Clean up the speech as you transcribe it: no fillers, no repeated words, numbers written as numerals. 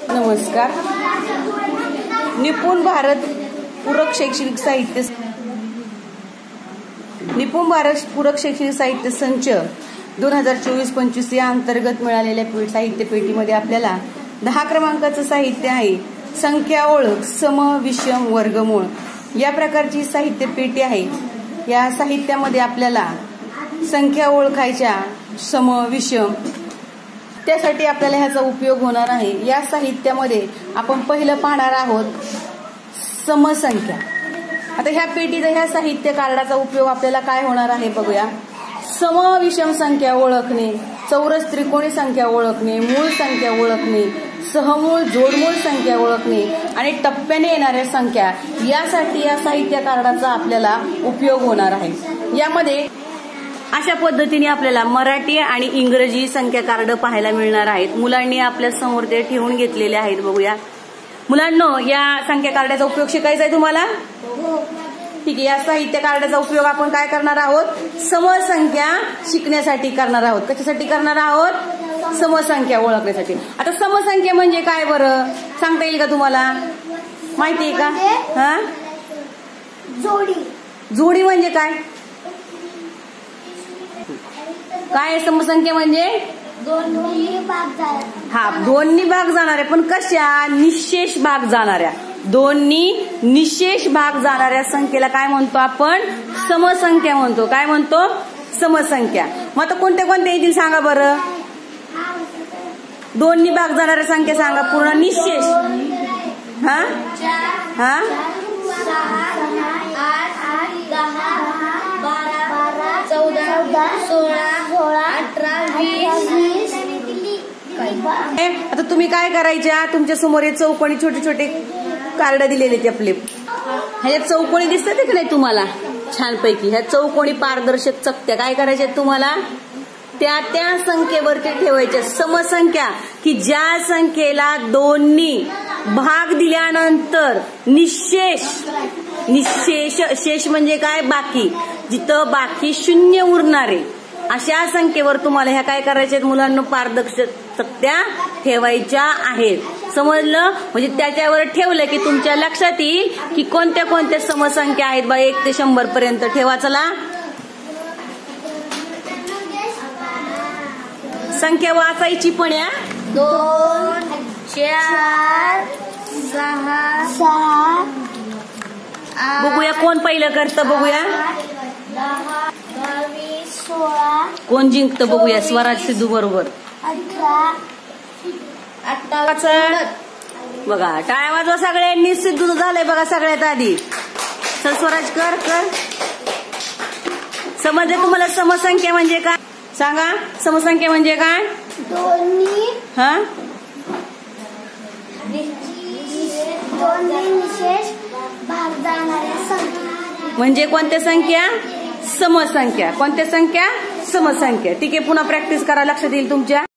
नमस्कार. निपुण भारत पूरक शैक्षणिक साहित्य संच 2024-25 या अंतर्गत मिळालेल्या साहित्य पेटीमध्ये आपल्याला 10 क्रमांकाचं साहित्य आहे. संख्या ओळख, सम, विषम, वर्गमूळ या प्रकारची साहित्य पेटी आहे. या साहित्यामध्ये आपल्याला संख्या ओळखायच्या, सम, विषम, त्यासाठी आपल्याला ह्याचा उपयोग होणार आहे. या साहित्यामध्ये आपण पहिलं पाहणार आहोत समसंख्या. आता ह्या पेटीचा ह्या साहित्य कार्डाचा उपयोग आपल्याला काय होणार आहे बघूया. सम विषम संख्या ओळखणे, चौरस त्रिकोणी संख्या ओळखणे, मूळ संख्या ओळखणे, सहमूळ जोडमूळ संख्या ओळखणे आणि टप्प्याने येणाऱ्या संख्या यासाठी या साहित्य कार्डाचा आपल्याला उपयोग होणार आहे. यामध्ये अशा पद्धतीने आपल्याला मराठी आणि इंग्रजी संख्या कार्ड पाहायला मिळणार आहेत. मुलांनी आपल्या समोर ते ठेवून घेतलेले आहेत. बघूया मुलांनो, या संख्या कार्डाचा उपयोग शिकायचा आहे तुम्हाला. ठीक आहे. या साहित्य कार्डाचा उपयोग आपण काय करणार आहोत, समसंख्या शिकण्यासाठी करणार आहोत. कशासाठी करणार आहोत, समसंख्या ओळखण्यासाठी. आता समसंख्या म्हणजे काय बरं सांगता येईल का तुम्हाला, माहिती आहे का? हा, जोडी म्हणजे काय, काय समसंख्या म्हणजे दोन्ही भाग जाणाऱ्या, पण कशा, निशेष भाग जाणाऱ्या. दोन्ही निशेष भाग जाणाऱ्या संख्येला काय म्हणतो आपण, समसंख्या म्हणतो. काय म्हणतो, समसंख्या. मग आता कोणत्या कोणत्या येतील सांगा बरं. दोन्ही भाग जाणाऱ्या संख्या सांगा पूर्ण. निशेष, हा हा, 14, 16, 18, 20. आता तुम्ही काय करायच्या, तुमच्या समोर हे चौकोनी छोटे छोटे कार्ड दिलेले ते आपले. ह्याच्यात चौकोनी दिसतात की नाही तुम्हाला छानपैकी. ह्या चौकोनी पारदर्शक चकत्या काय करायच्या तुम्हाला, त्या त्या संख्येवरती ठेवायच्या. समसंख्या की ज्या संख्येला दोन्ही भाग दिल्यानंतर निशेष, शेष म्हणजे काय, बाकी, जिथं बाकी शून्य उरणारे अशा संख्येवर तुम्हाला ह्या काय करायच्या मुलांना, पारदर्शक चकत्या ठेवायच्या आहेत. समजलं. म्हणजे त्याच्यावर ठेवलं की तुमच्या लक्षात येईल की कोणत्या कोणत्या समसंख्या आहेत बा. 1 ते 100 पर्यंत ठेवा. चला संख्या वाचायची पण या. 2, 4, 6. बघूया कोण पहिलं करतं, बघूया 10, 20, 16. कोण जिंकतं बघूया. स्वराज सिद्धू बरोबर. 18. बघा टाळ्या वाजवा सगळ्यांनी. सिद्धू झालंय बघा सगळ्यात आधी. चल स्वराज कर. समजले तुम्हाला समसंख्या म्हणजे काय सांगा. समसंख्या म्हणजे काय, दोन्ही हा निशेष भाग जाणाऱ्या संख्या म्हणजे कोणत्या संख्या, समसंख्या. कोणत्या संख्या, समसंख्या. ठीक आहे. पुन्हा प्रॅक्टिस करा, लक्षात येईल तुमच्या.